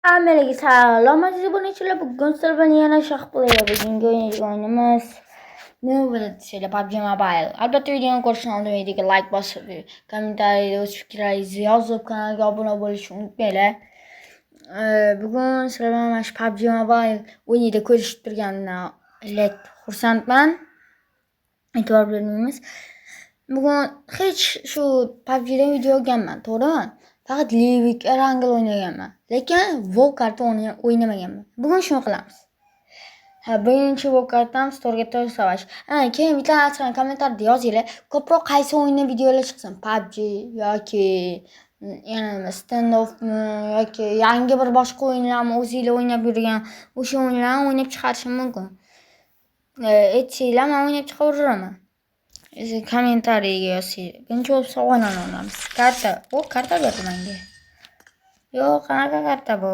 Hammaga salom aziz obunachilar. Bugun sizlar bilan yana Shahplayga bugungi o'yinimiz o'ynaymiz. Nima bo'ladi sizlar PUBG Mobile. Albatta videoni ko'rishdan oldin videoga like bosib, kommentariyada o'z fikrlaringizni yozib, kanalga obuna bo'lishni unutmanglar. Bugun sizlar bilan mana shu PUBG Mobile o'yinida ko'rishib turganimdan xursandman. E'tibor bermaymiz. Bugun hech shu PUBG'dan video olganman, to'g'rimi? Faqat Livik Erangel o'ynaganman. Lekin Volkartda o'ynamaganman. Bugun shuni qilamiz. Birinchi Volkartdan Storgeta savash. Keyin bitta narsani kommentarda yozinglar. Ko'proq qaysi o'yinni videolar chiqsin? PUBG yoki yana standoffmi yoki yangi bir boshqa o'yinlarmi o'zingizlar o'ynab yurgan o'sha o'yinlarni o'ynab chiqarishim mumkin. Aytsanglar, men o'ynab chiqaraveraman. Kommentariyga yozinglar. Birinchi bo'lib sovg'alarni olamiz. Karta berdi menga. Yo'q, qanaqa karta bu?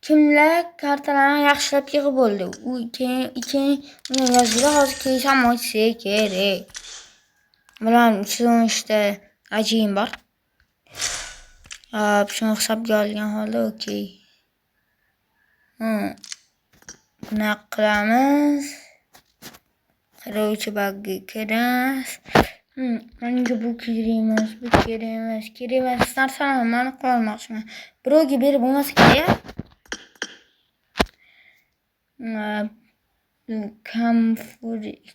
Kimlar kartalarni yaxshilab yig'ib bo'ldi. Keyin uni yozinglar, hozir kelsam aytsa kerak. Bilan ishda ajin bor. Shuni hisobga olgan holda okey. Bunaqa qilamiz. Qiruvchi bagga kiramiz. Menga bu kerak emas narsalarni mana qilmoqchiman. Birovga berib bo'lmasa kerak.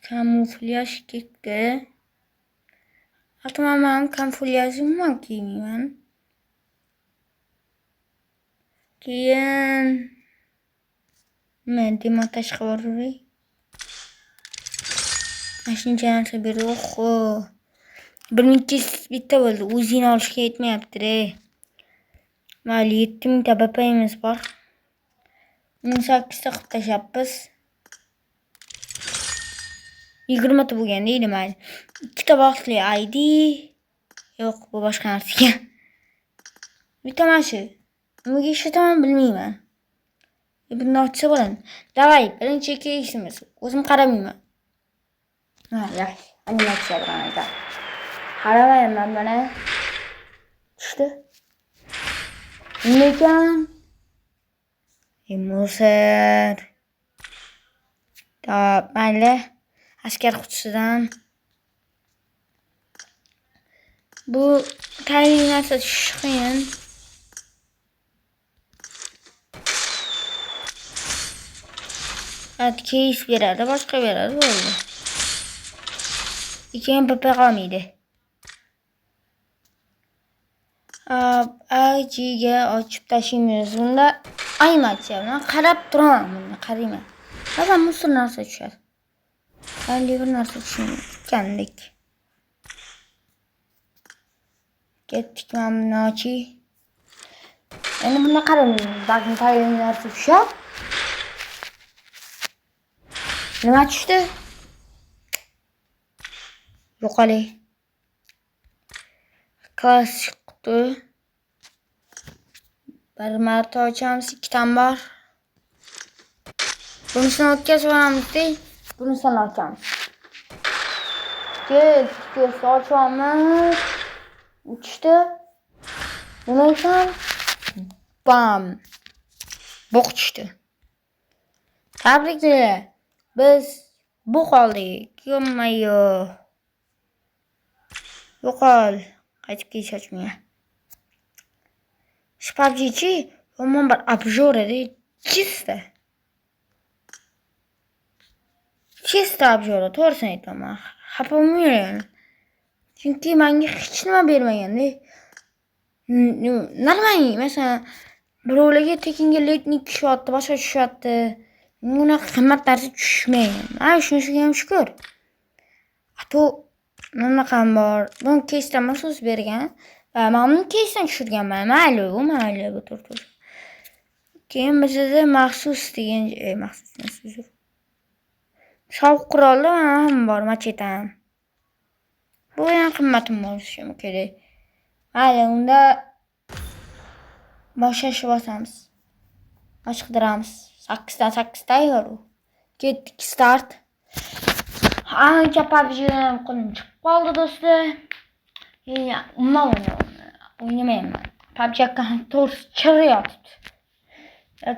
Kamuflyaj ketdi. Hattoman kamuflyajimni ham kiymayman. Keyin men demontaj qilib yuray. Shuncha narsa berdi. 1200 bitta bo'ldi. O'zini olishga yetmayapti. Mayli, 7000 ta BP'miz bor. 18 ta qilib tashlabmiz. 20 ta bo'lgan deydi mayli. 2 ta vaqtli ID. Yo'q, bu boshqa narsa ekan. Bitta mana shu. Nimaga ishlataman bilmayman. Buni ochsa bo'ladi. Davay, birinchi keysimiz. O'zim qaramayman. Yaxshi. Animatsiya bilan aytadi. Qaramayman mana. Tushdi. Lekin Muser. Mayli. Askar qutisidan. Bu tayinli narsa tushish qiyin. Keys beradi, boshqa beradi bo'ldi. Keyin BP qolmaydi. AG'ga ochib tashlaymiz. Bunda animatsiya bilan qarab turaman, buni qarayman. Ba'zan musor narsa tushadi. Hali bir narsa tushgandek. Ketdik, mana buni oching. Endi buni qaramaymiz. Balki tayinli narsa tushadi. Nima tushdi? Yo'qolay. Klassik quti. Bir marta ochamiz, 2 tam bor. Bunisini o'tkazib olamiz-da, bunisini ochamiz. Keyin ochamiz. Uchta. Nima ekan? Bam. Bo'q tushdi. Tabriklar. Biz bu qoldik. Yo'qmayo. Yo'qol. Qaytib kelish ochmayman. Shu PUBG'chi yomon bir обжор edi. Chista обжор, to'g'risini aytaman. Xafa bo'lmayman. Chunki menga hech nima bermagan-da. Normal, masalan, birovlarga tekinga letnik tushyapti, boshqa tushyapti. Bunaqa qimmat narsa tushmaydi. Mana shunisiga ham shukr. Hatto nima bor. Buni keysdan maxsus bergan. Va men uni keysdan tushirganman. Mayli, bu tur. Keyin bizda maxsus degan maxsus narsa. Shovq quroli ham bor, machetam. Bu ham qimmatim bo'lishi kerak. Mayli, unda boshlashni bosamiz. Qidiramiz. 8 dan 8 tayyor. Ketdik, start. Ancha PUBG'dan qo'lim chiqib qoldi do'stlar. Umuman o'ynamayman. PUBG to'g'risi chiriyapti.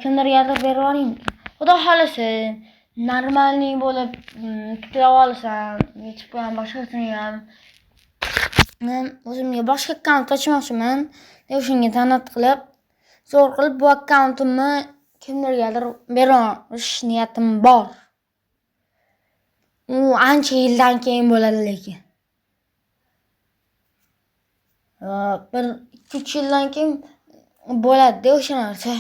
Kimlargadir berib yuboring. Xudo xolasa normalniy bo'lib tuklab olsam, yetib ham boshqasini ham men o'zimga boshqa akkaunt ochmoqchiman. O'shanga tanat qilib, zo'r qilib bu akkauntimni kimlargadir berish niyatim bor. U ancha yildan keyin bo'ladi lekin. Bir 2-3 yildan keyin bo'ladi o'sha narsa.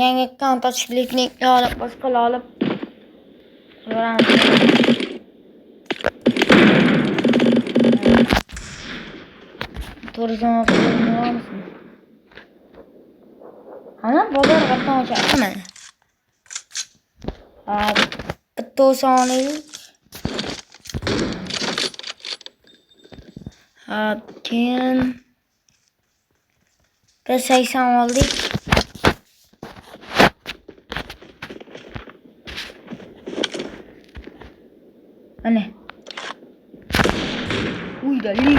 Yangi akkaunt ochib linkni olib, boshqalar olib ko'ramiz. Turizm qilamiz. Ana bozor qatdan ochamiz. Bitta sonlik. Keyin 80 oldik. Ana. Uy dali.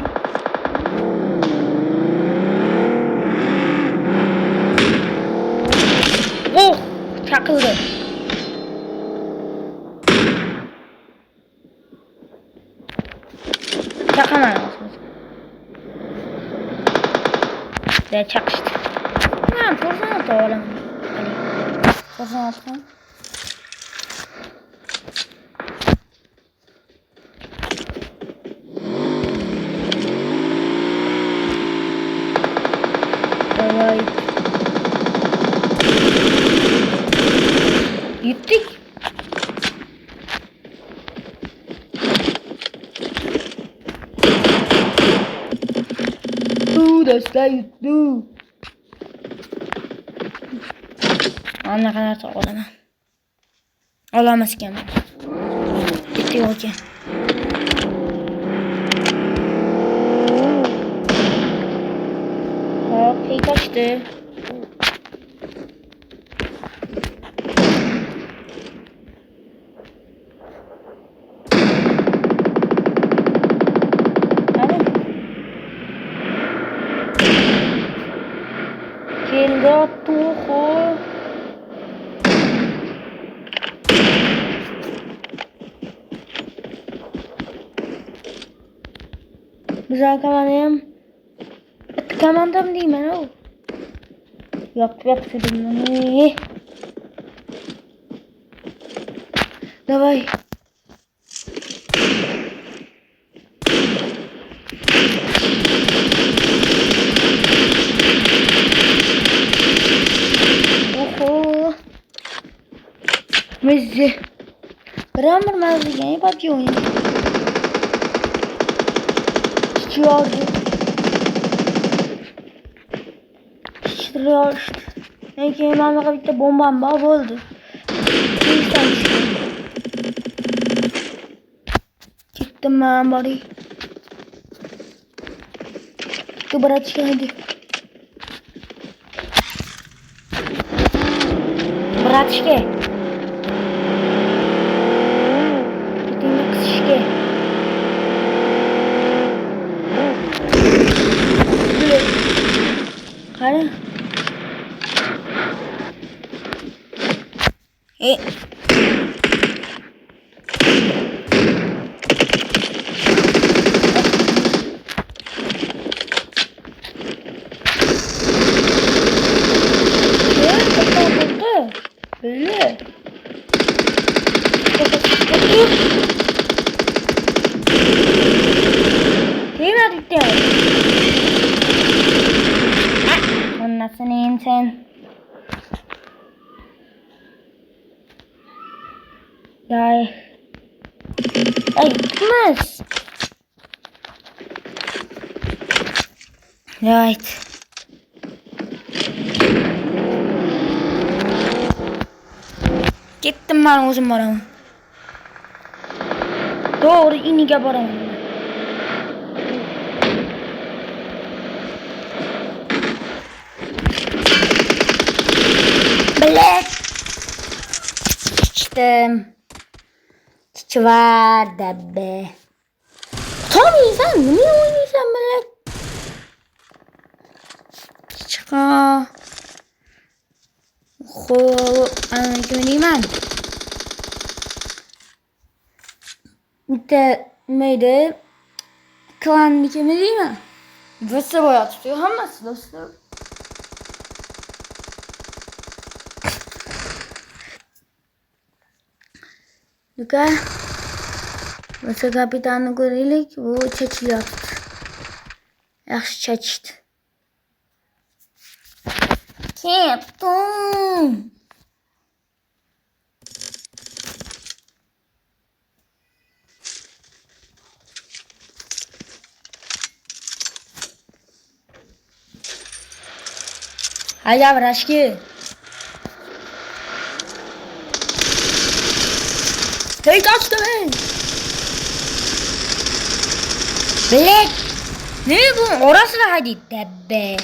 Oh, çakıldı. Çakamayasınız. De çakıştı. Ha, torzana da oğlum. Torzana atalım. Vay. Gittik. Destek yuttu. Ne kadar çok olamam. Olamaz ki ama. Gitti o ki. Hop, iyi kaçtı. Geliyor tuğu. Güzel kamanım. Kamandam değil mi o? Yap dedim bunu. Давай. Mezze. Grammar mazlığı yani PUBG oyunu. Çıkıyor. Çıkıyor işte. Belki hemen bitti bombam oldu. İnsan çıkıyor. Çıktım ben bari. Çıktı bırak hadi. Bırak Hadi. Böyle. Değil mi artık? Nasılsın, iyi misin? Ay gitmez. Evet. Gittim ben uzun paramı. Doğru iniga paramı. Bilek. İçtim. Çiçi var da be. Tam insan mı? Niye oynuyorsun bilek? Çıka. Kim deyman? Bitta neydi? Klannikimi deyman? Vasa bo'yatibdi hammasi do'stlar. Luka Vasa kapitanni ko'raylik. Bu chachilyapti. Yaxshi chachishdi. Ketdim. Hayda vrashki. Hey kaçtı ben. Bilek. Ne bu? Orası da hadi debbe.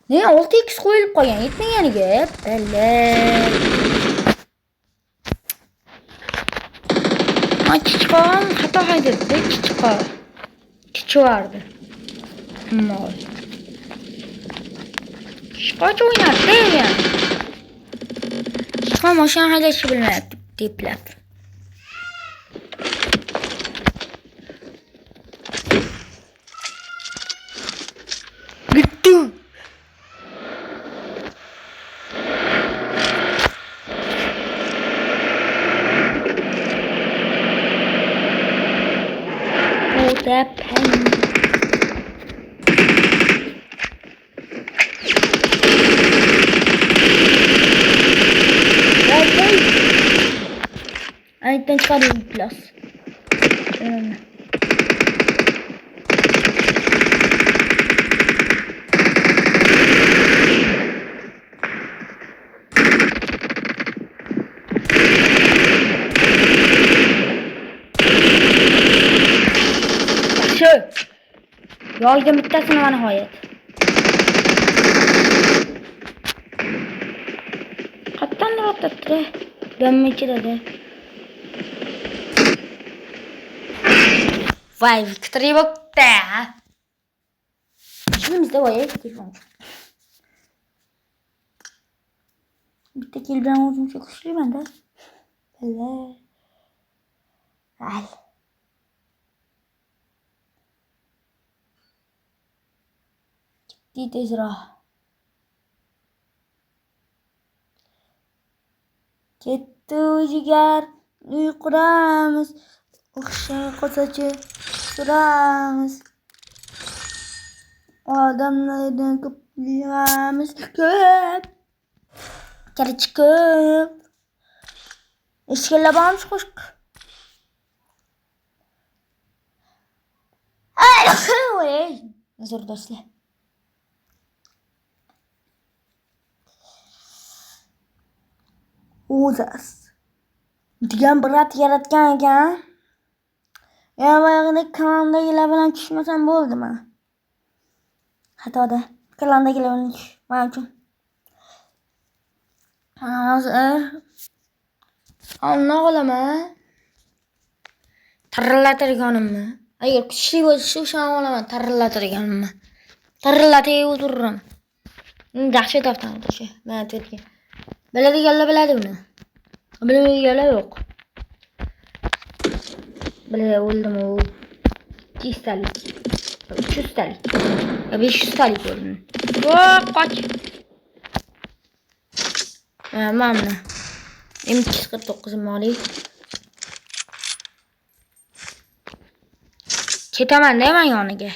Ne 6x qo'yilib qolgan, yetmaganiga. Bilek. Chiqam, xato haydabdi, chiqar. Chiqardi. Mol. Chiqoch o'ynardi ya. Chiqam mashina haydashni bilmayapti, deplab. Bitti. Bu da pen. Ayıptan çıkarıyorum biraz. Önemli. Şu. Yaydım bittasini bana hayat. Qattan rahatlatdi. Dönmeki dedi. Vay Victory bokda. Şimdimizde vay telefon. Bitti kill ben oldum çok güçlü bende. Böyle. Al. Gitti tezra. Ketdi jigar. Uyquramiz. O'xshay qosachi. Suramiz. Odamlardan ko'pligimiz ko'p. Kari chiqib. Eshiklarimiz qo'shiq. Ay, nazar do'stlar. Uzas. Degan brat yaratgan ekan. Yavag'ida kanaldagilar bilan tushmasam bo'ldimi? Xatoda. Kanaldagilar bilan tushmam uchun. Hozir Alloh olaman. Tirillatirganimni. Agar kuchli bo'lsa o'shani olaman, tirillatirganimni. Tirillatib o'tiraman. Dahshat avtomatik. Men aytayotgan. Biladiganlar biladi uni. Bilmaydiganlar yo'q. Biladi o'ldim u. 200 talik. 300 talik. 500 talik o'ldim. Qoch. Mana. M249 moli. Ketaman deyman yoniga.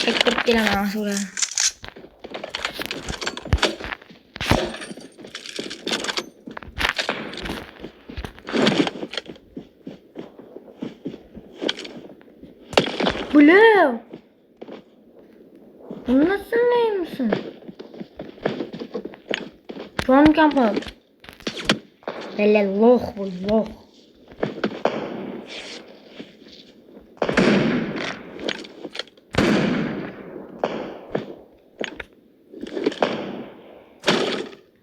Chekib kelaman so'rani. Bulev. Nasıl neymişsin? Canım kampım. Böyle loh bu loh.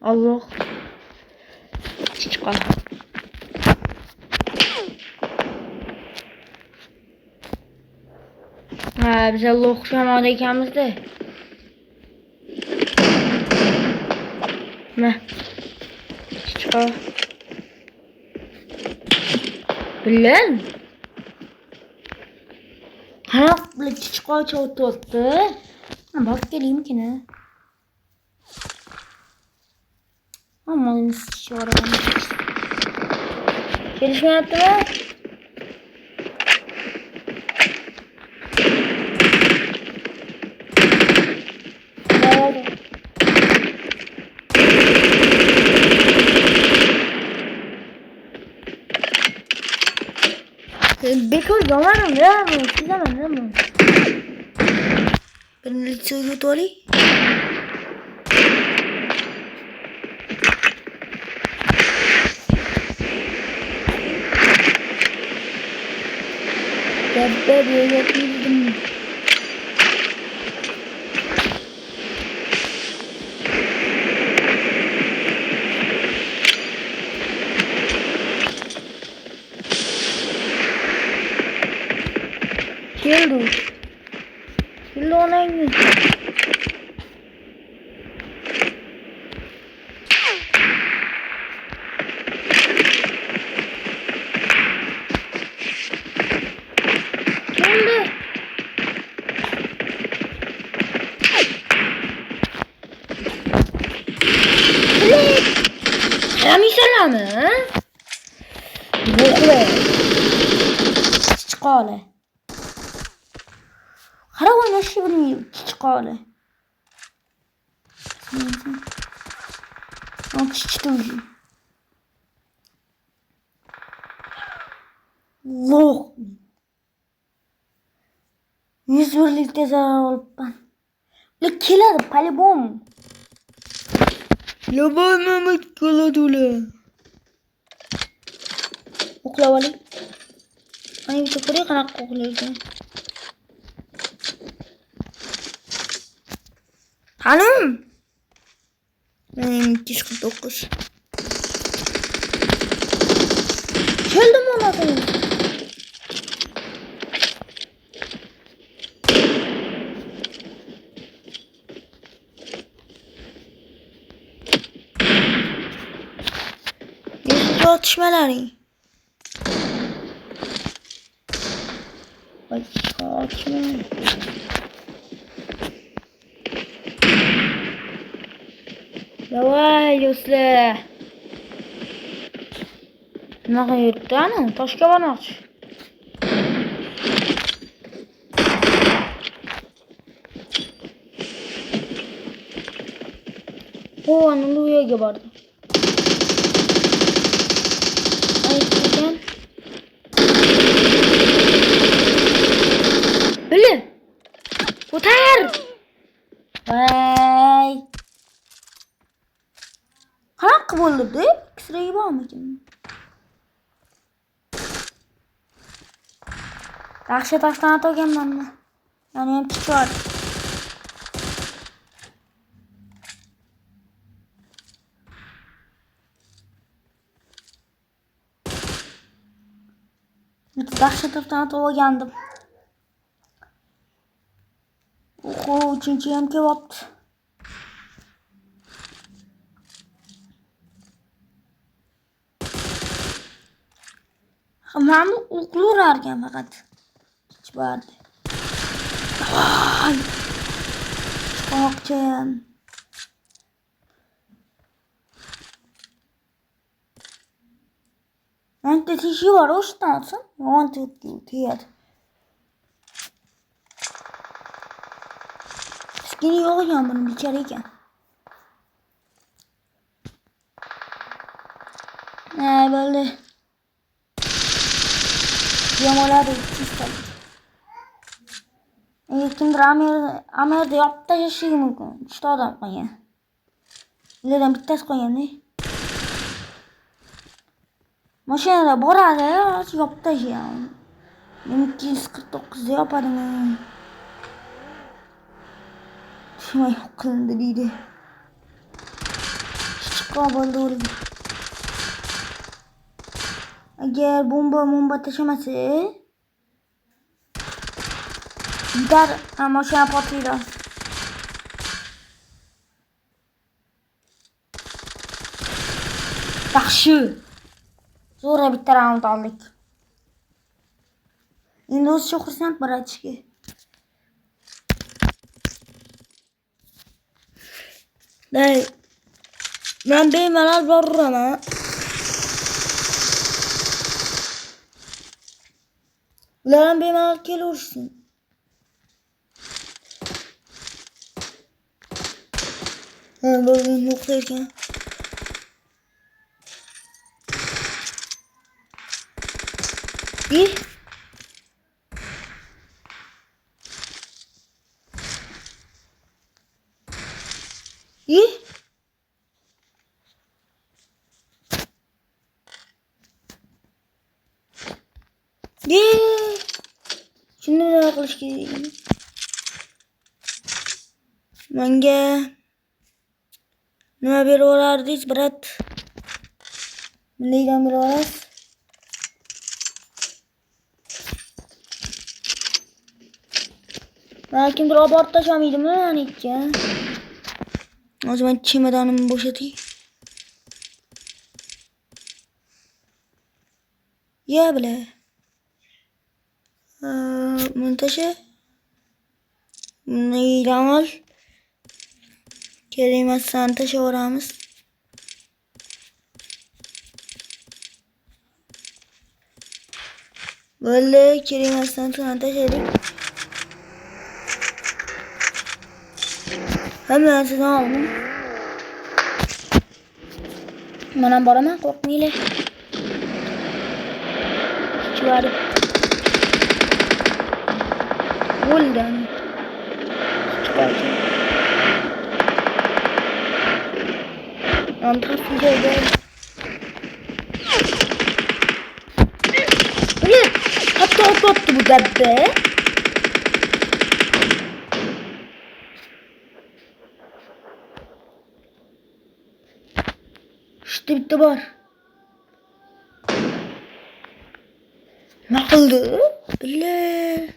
Allah. Çıkar. Ha, bize loh şamada ikimiz de. Nima? Chiqo. Bilan. Qanaqa qilib chiqochi o'tibdi? Bak keleyimkin ha. Aman sıçıyorum. Gelişme yaptı mı? Bekor zamanım ya. Şu zaman değil mi? Ben lice yutori. Dabbe diye yapıyordum. Geldi. Geldi ona indi. Geldi. Rami selamı. Bokle. Çıkale. Qara o'ynashni bilmaydi, chiqoli. Chiqdi. Lo'q. 100 birlikda zarar olibman. Ular keladi, polibom. Laboymamak keladi ular. O'qlab oling. Mana bitta ko'ring qanaqa o'qlaydi. Hanım. Benim 249. Geldim ona koyayım. Yüzüncü atışmaları. Bak atışmaları. Давай, Yusuf. Nima yurtdi ana? Toshga bormoqchi. O, ana bu yerga bordi. Aytgan. Bilib. Ko'tar. Voy. Qanaqa bo'ldi? X-ray bormikin? Yaxshi toshdan atganman. Yana ham chiqar. Yaxshi toshdan atgandim. Oho, uchinchi ham kelyapti. Men uxlayarkan faqat. Chiqardi. Voy. Chiqoqcham. Anta tishi var o'shtansin. Yonti tiyadi. Skini yo'q buni bichar ekan. Bo'ldi. Yomoladi chiqdi. Kimdir Amerda yopib tashlashi mumkin. 3 ta odam qo'ygan. Ulardan bittasi qo'ygan-da. Mashinada boradi, yopib tashlagan. 249 da yopadimi? Shunday qilindi deydi. Chiqib bo'ldi o'rga. Agar bomba tashlamasa, gitar mashina portlaydi. Yaxshi. Zo'ra bitta raund oldik. Endi o'zicha xursand bo'ratishga. Day. Men bemalol boraman. Ular ham bemalol kelaversin. Bo'lgan nuqta ekan. İyi. İyi. İyi. Şimdi ne yapalım ki? Menga nima berib olardingiz, brat? Neydan berib olasiz? Kimdir olib tashlamaydimi anikka? O zaman çimedanımı boşaltayım. Ya bile. Montaje. Neyden al? Kelime santa şoramız. Böyle kelime santa şeydik. Hemen sizden aldım. Bana barama korkmayla. Çıvarıp. Golden. Çıkartayım. Antrenör güzel. Hayır. Hatta attı bu dabbe. İşte bitti var. Ne oldu? Bile.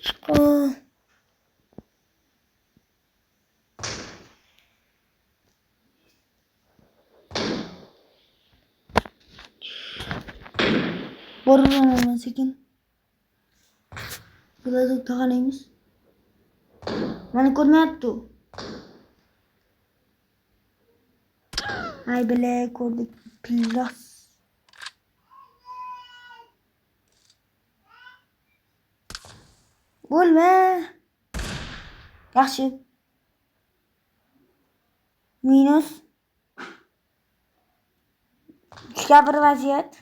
Çıkar. Borun sekin. Birazcık takalıymış. Bana koymayaptı. Ay bile koyduk plus. Bo'lma. Yaxshi. Minus. 3ga 1 vaziyat.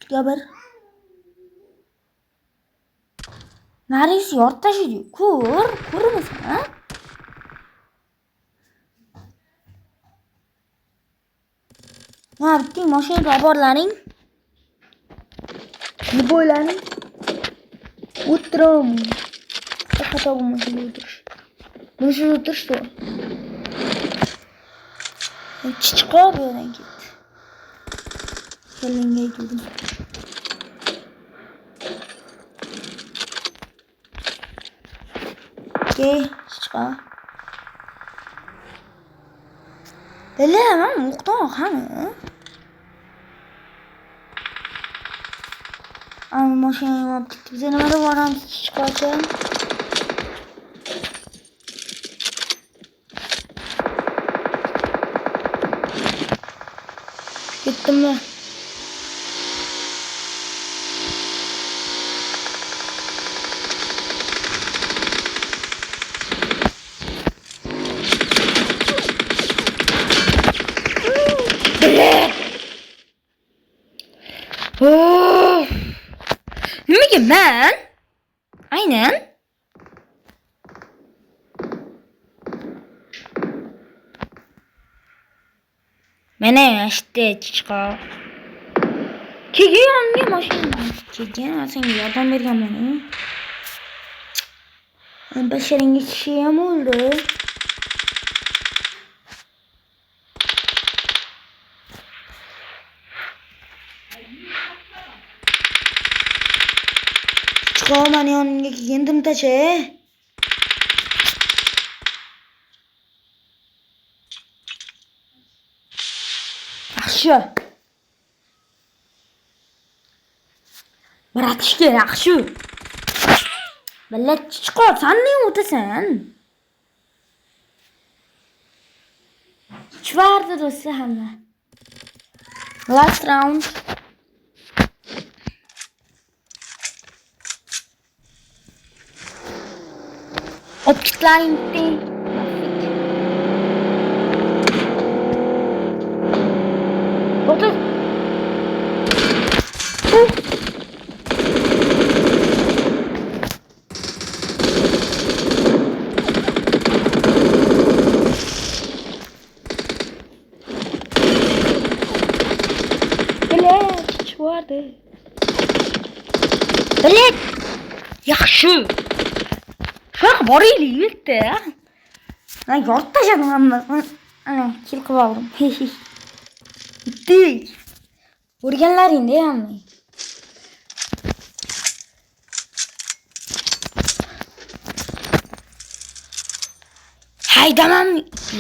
3ga 1. Neresi yort taşıdı? Kur musun ha? Ne yaptın? Maşını raporlaring. Ne boylaring? Uttrum. Hata bu maşını oturuş. Bunu şurada oturuş da. Çıkar böyle git. Kelingeye girdim. Okey, çıkar. Böyle hemen muhtemelen hani. Ama maşını yaptık. Bize numara varan çıkartacağım. Gittim mi? Oh. Niye ben? Aynen. Mene işte çıkar. Kegi anne maşın. Kegi sen yardım vereceğim bana. Başarın geçişi mi oldu? Çıkar bana yanına kendim taşı. Yaxshi. Bratishka yaxshi. Balla chiqor, sen ne o'tasan? Чварда do'stlar hamma. Last round. Optiklerin bitti. Otur. Vardı. Bilet. Yaxshi. Shoq boraylik yerda. Men yorib tashladim hammasini. Ana, kil qilib oldim. Bitti. O'rganlaringda hamma. Haydamam.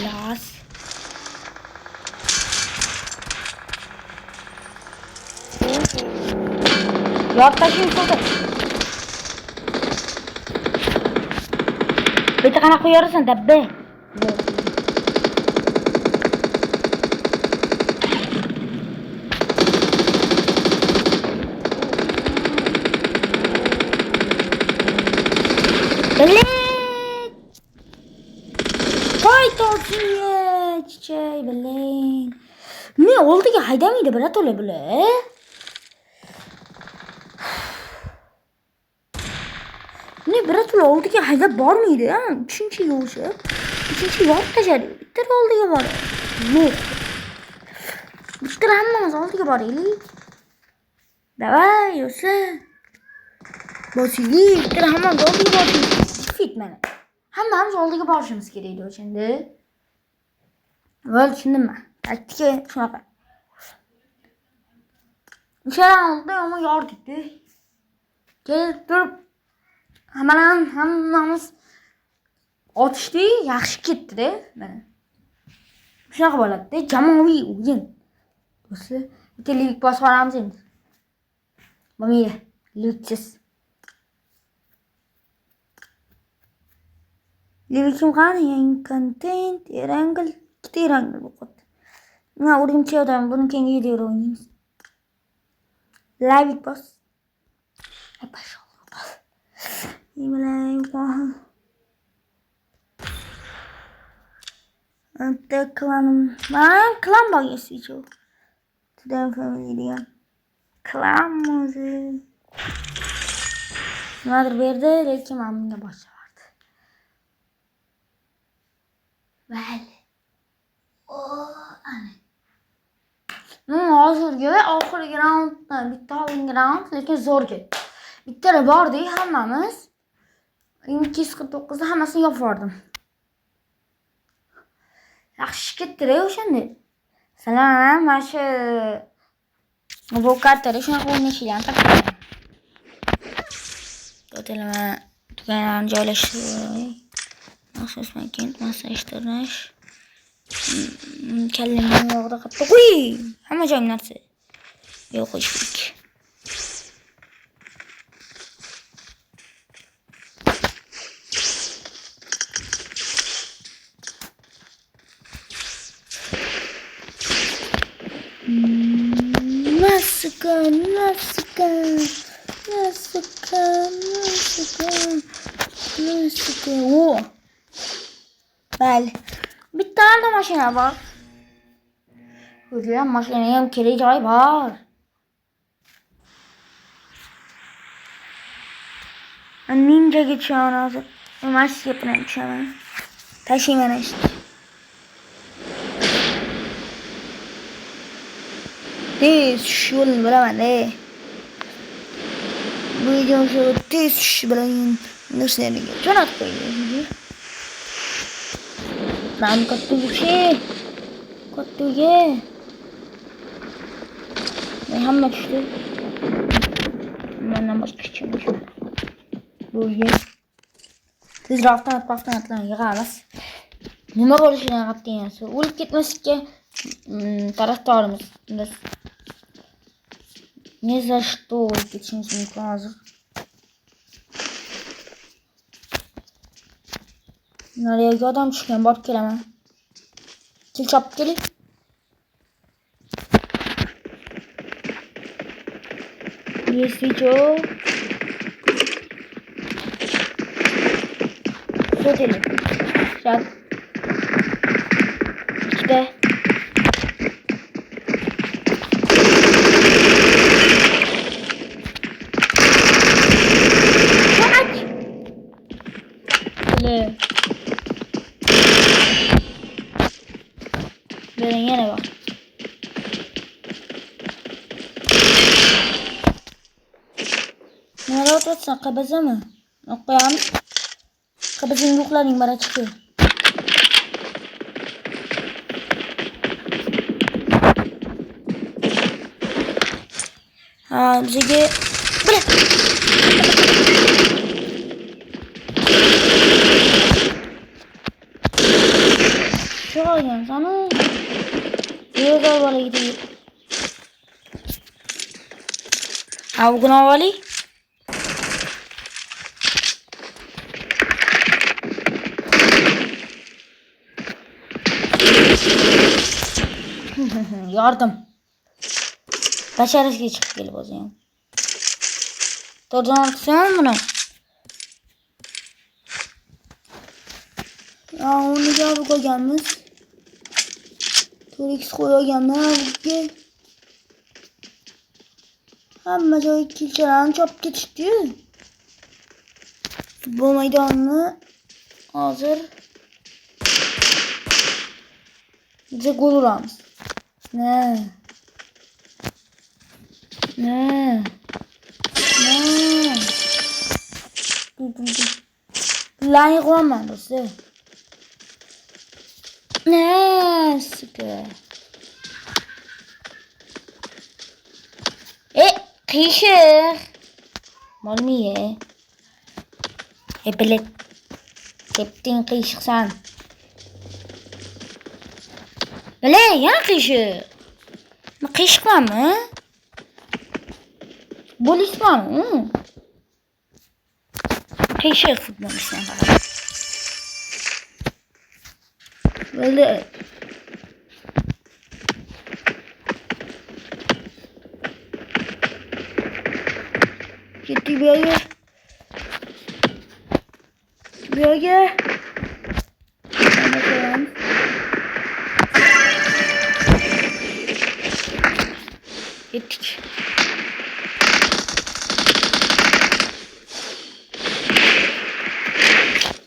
Las. Yorib tashlayman qo'lda. Bitta qanaqa qo'yarsan dabba? Çiçeği bilen. Ne oldu ki haydamaydı bırak öyle bile. Ne bırak öyle oldu ki hayda var mıydı ya? Üçüncü yolcu. Üçüncü yol taşıdı. Bitir oldu ki var. Yok. Bitir hemen oldu ki var. Давай yoksa. Bosili. Bitir hemen oldu ki var. Fitmen. Hemen oldu ki başımız gereğiydi o şimdi. Böyle düşündüm ben. Taktik şuna bak. İçeri aldı ama yar gitti. Gelip durup hemen hammamiz otishdi, yaxshi ketdi-da. Mana. Shunaqa bo'ladi-da, jamoaviy o'yin. Do'stlar, bitta lig bosib olamiz endi. Bo'lmaydi, ligsiz. Ligim qani? Yangi kontent, Erangel, ikkita Erangel bo'ldi. Mana o'rgimchi odam, buni keyingi videoda o'ynaymiz. Live boss. Пошел. Это клан. Клан был, если что. Туда фамилия. Клан музей. Надо берди, lekin mamnunga boshlardi. Vale. O ana. Hozirgi oxirgi raunddan bitta oldingi raund, lekin zo'r ketdi. Bitta bordi hammamiz. 249da hammasini yopib yubordim. Yaxshi ketdi-da o'shanda. Salom, mana shu bu kartada shunaqa o'ynashinglarni taqdim. O'tilama tuganlarni joylashtirib. Maxsus makint, massajlash. Kallamni yo'g'da qilib qo'y. Hamma joyim narsa. Yo'q qo'yishlik. Nasıl. Oo. Bəli. Bir tane de maşına var. Hocam maşinaya hem kere joy var. Ninja geçiyor hazır. Maç yapıyorum şu an. Taşıyman işte. Şul bilaman de. Bu video şu tez bilan narsalarga jo'natib qo'ydim. Ben kattuyga. Hamma tushdi. Mendan boshqa hech kim yo'q. Bu yer. Tezroqdan atlarni yig'amiz. Nima bo'lishini qat'iyan o'lib ketmaslikka Taraftarımız. Ne за что geçmiş mümkün hazır. Nereye adam çıkıyor? Bak gel hemen. Kil çap gelin. Yesico. Södelim. Gel. İşte. Kaç. Böyle. Böyle yine bak. Nereye otursan kabaza mı? Okuyalım. Kabazın yuklarını bana çıkıyor. Ha bize ge... Bırak. Şu an sana... Diyor galiba gidiyor. Ha bugün havali. Yardım. Başarısız geçip gelip o zaman. Doğrudan aksiyonu bunu. Ya onu gel bu gelmez. Torix koya gelmez. Gel. Hem acayip kilçelerini çap geçti. Futbol meydanını hazır. Bize gol uğramız. Ne? Ne? Ne? Lan yıklamam dostum. Ne? Sıkı. Kıyışır. Mal mı ye? Bilet. Heptin kıyışık sen. Böyle ya kıyışır. Kıyışık var mı? Polis var mı? Kıyışır futbol işte. Böyle. Gitti bir yere. Bir yere. Gittik.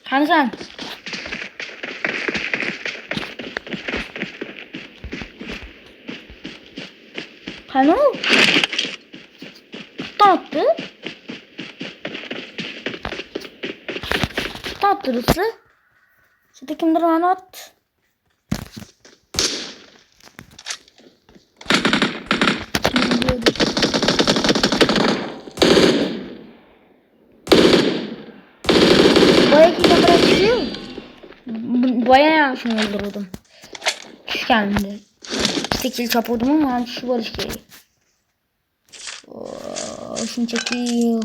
Hansan. Kanu. Tatlı. Tatlısı. Şimdi kimdir bana at. Boya kimde bırakıyor? Boya yanlışını öldürdüm. Şu geldi. Tekil çapurdum ama şu barış gereği. Şimdi çekiyor.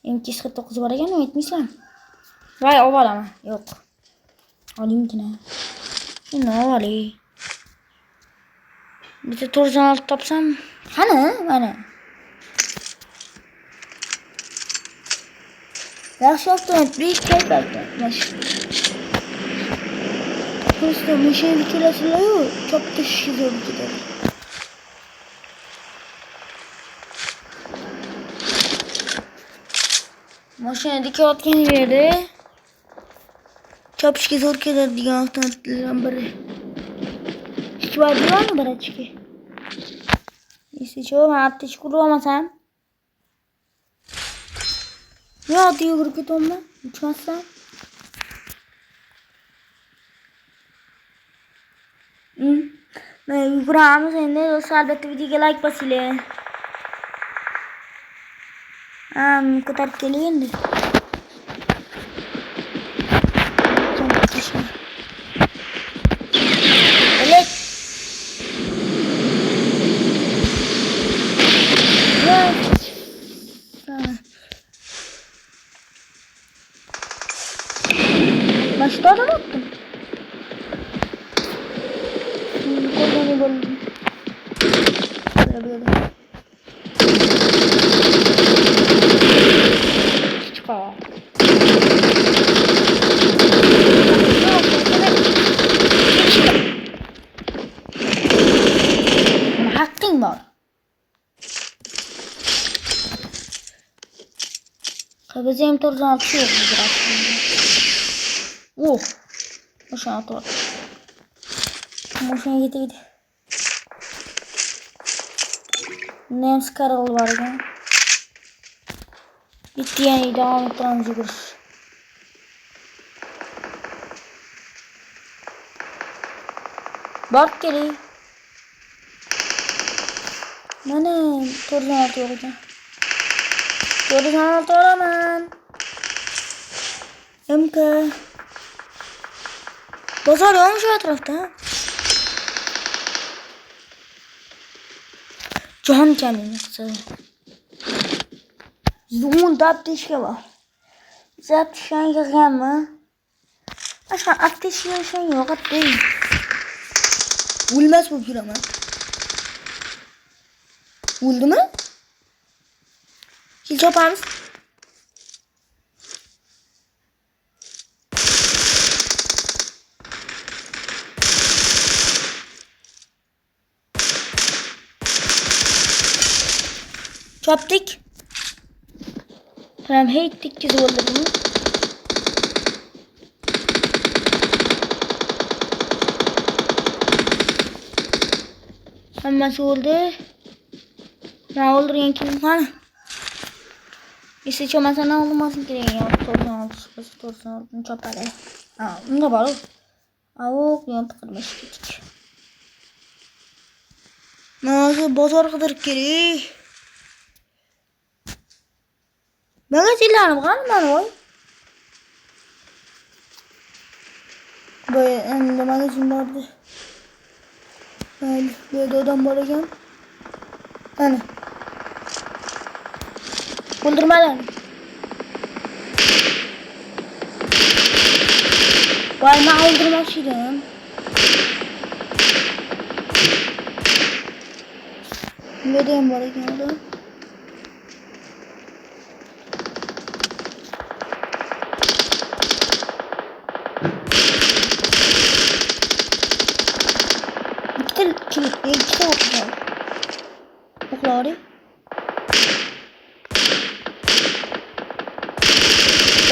MT-49 var ya, ne etmiş lan? Vay o var ama yok. Alayım ki ne? Ne var ya? Bir de torzan alt tapsam. Hani? Yaxşı yaptın. Bir kez belki. Просто машина kirasıyla çok da şişiyor bir gider. Maşinadaki atken yeri. Çapışki zor kadar diye altından bari. Hiç var mı bari çıkı? İşte çoğu ben attı çukuru ama sen. Ya diyor gurkut olma. Uçmazsan. Buramız elinde olsa elbette videoya like bas ile. Bu kadar geliyor şimdi. Evet. Kaçta adam attım? Koldan böldüm. Böyle. Küçük hava. Hakkın var. KBZ'm tarzı altı yok aslında. Boşuna atıyor. Boşuna gitti. Nems karalı var ya. Bitti yani devam ettiğimizi görür. Bak geri. Mana tarzı altı yok ya. Tarzı altı olamam. MK. Pazar yok şu etrafta. Can kendini sıra. Zoom ateşe var. Zaten yakan mı? Aşağı ateş yaşan yok ateş. Ulmaz bu bir ama. Uldu mu? Hiç yaparız. Çaptık. Tamam heyttik ki oldu bunu. Hemen oldu. Ne olur yankin var. İşte çamasa ne olmasın ki ya. Torsun aldım çapare. Bunu da var. Avuk yan tıkırmış gittik. Nasıl bozar kadar geri. Magazinlerim kalmadı oy. Böyle önünde magazin vardı. Böyle adam var again. Hani. Buldurmalar. Vay ne öldürmüşydüm. Böyle var again adam. İki oklar.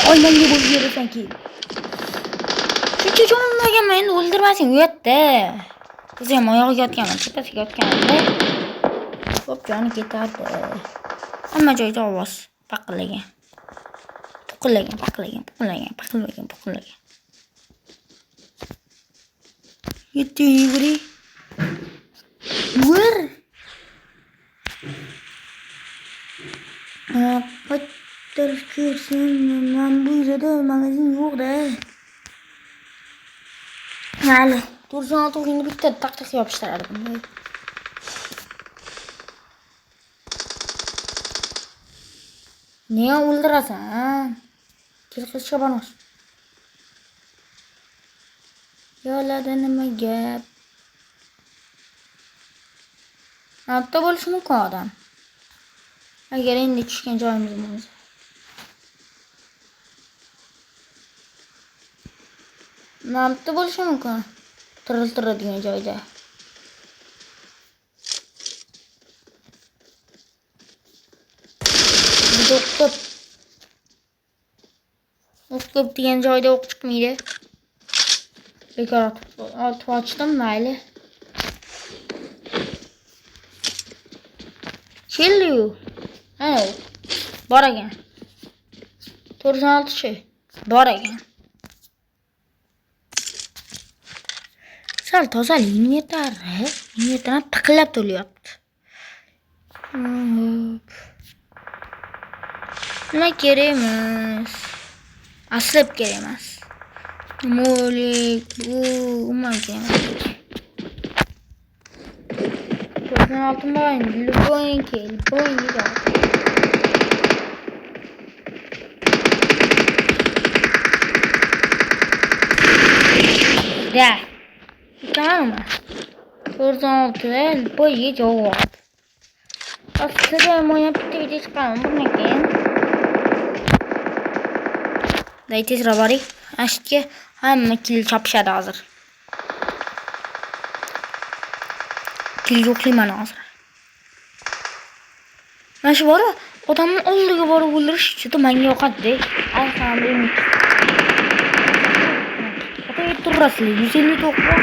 Aynen gibi bozuyor sanki. Şu çocuğunla gelmeyin öldürmesin uyuyattı. Kızım ayağı yatken, tepesi yatken. Hop canı gitardı. Ama çocuğu olmaz. Bakılayın. Bakılayın. Gitti yürü. Vur. Patır kırsın. Ben bu yüzden magazin yok da. Yani. Dursun altı oyunu bitti. Tak yapmışlar arabanı. Niye öldürürsen? Gel kız çaban olsun. Yola deneme gel. Hatta böyle şunu koyalım. Eğer en de çıkan cayımız. Ne yaptı böyle şunu koy? Tırıl diye cayda. Oktup diyen cayda ok çıkmıyor. Bekar altı açtım böyle. Chilliu. Evet. Bora gel. Torun altı şey. Bora gel. Sal toza yeter. Yeter tıkılap duruyordu. Nima kerakmas? Aslab kerakmas. Mo'lik bu umaga. Ko'zdan oltin bo'yin, любойники, bo'yin. Da. Tamam mı? 96 boyu cevap. Aslında oynayıp bitti video çıkarmam. Bu ne ki? Dayı sıra var. Aşkı hemen kill çapışadı hazır. Kill yoklayman hazır. Ben şu var ya adamın olduğu var öldürüş çıktı ben yok hadi. Al sana benim. Atayı turrası 150 topla.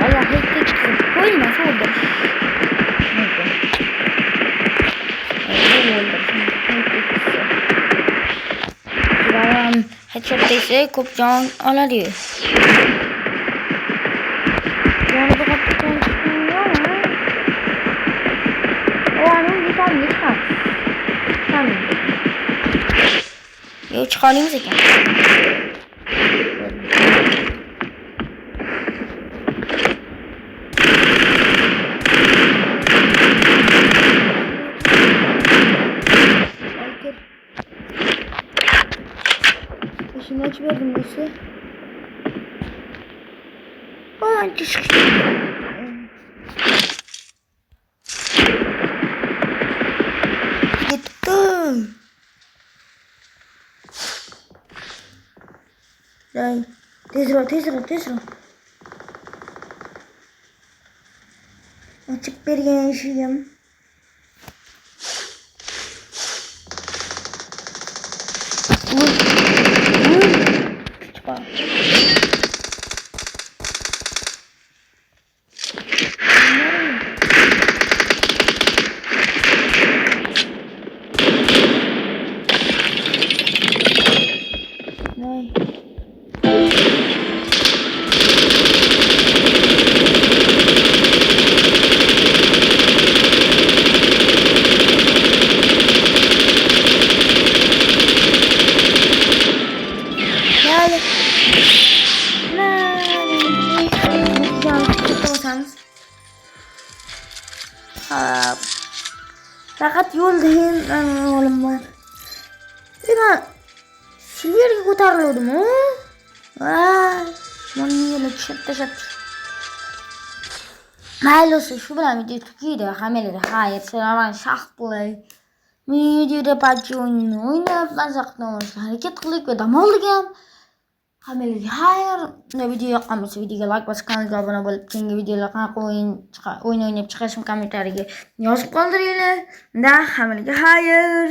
Allah hekte çıktı. Koyma oldu. Headshot değilse kopacağım ala diyor. Yani bu kaptan çıkmıyor ama. O anın bir tane çıkar. Tamam. Yok çıkarayım zaten. Şimdi aç verdim neyse. Aman çık. Gittim. Day. Tez ol. Açıp bir gençliğim. Çıkar. Ne? Fakat yol değil oğlum var. Ben Silver'e kotarılıyordum o. Vay. Bunu yine çat. Maalesef şu bilen video Türkiye'de hameleri hayır selam şahplay. Videoda PUBG oyununu oynayıp ben saklamışlar. Hareket kılık ve damallıgam. Hameleri hayır. Ne video yoqamasa videoga like bosib kanalga obuna bo'lib keyingi videolar qanaqa o'yin o'ynab chiqarishim kommentariyaga yozib qoldiringlar. Da hammasiga hayır.